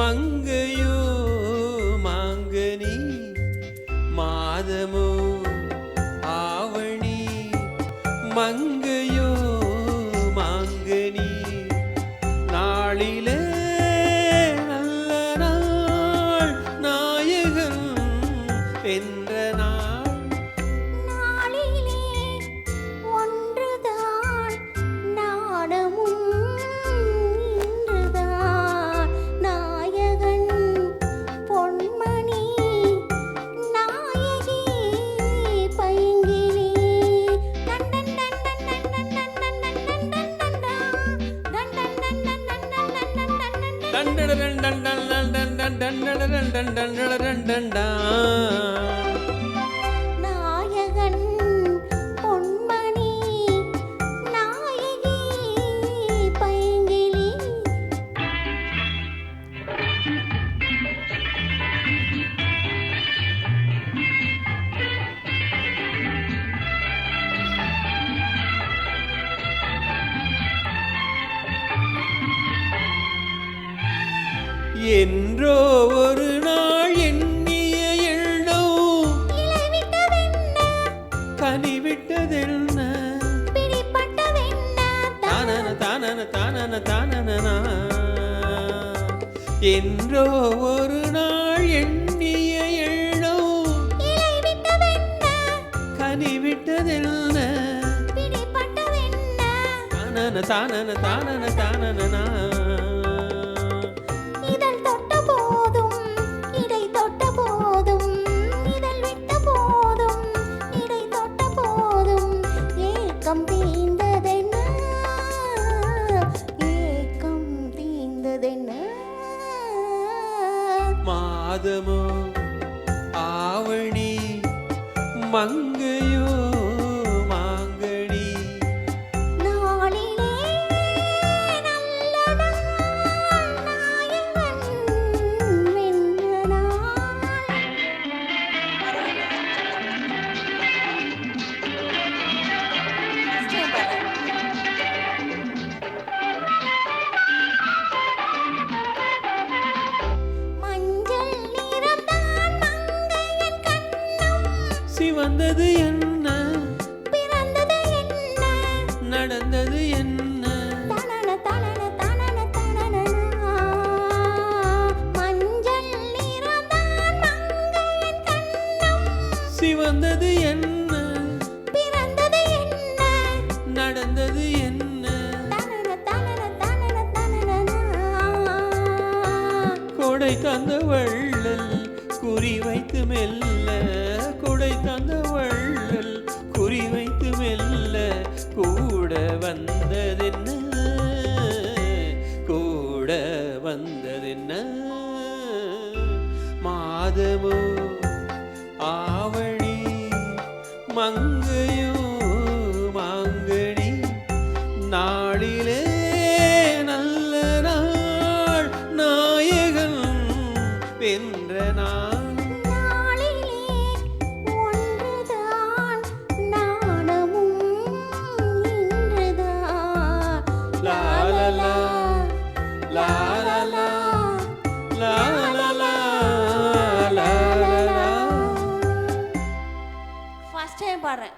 மங்கையோ மாங்கனி மாதமோ ஆவணி மங்கையோ மாங்கனி நாளிலே நல்ல நாள் நாயகன் என்ற நாள் நாயகன் பொன்மணி நாயகி பைங்கிளி என்றோ ஒரு நாள் எண்ணிய எண்ணம் கனிவிட்டதென்ன தானன தானன தானன தானனா என்றோ ஒரு நாள் எண்ணிய எண்ணம் கனிவிட்டதென்ன தானன தானன தானன தானனா மாதமோ ஆவணி மங்கையோ மாங்கனி நாளிலே நல்ல நாள் நாயகன் வென்ற நாள் சிவந்தது என்ன பிறந்தது என்ன நடந்தது என்ன தனன தனன தனன தனனா மஞ்சள் நிறம்தான் மங்கையன் கண்ணம் சிவந்தது என்ன பிறந்தது என்ன நடந்தது என்ன தனன தனன தனன தனனா கொடை தந்த வள்ளல் குறி வைத்து மெல்ல கொடை தந்த வள்ளல் குறி வைத்து மெல்ல கூட வந்ததென்ன கூட வந்ததென்ன மாதமோ ஆவணி மங்கையோ மாங்கனி நாளிலே நல்ல நாள் நாயகன் வென்ற நாள் ஃபர்ஸ்ட் டைம் பாடுறேன்.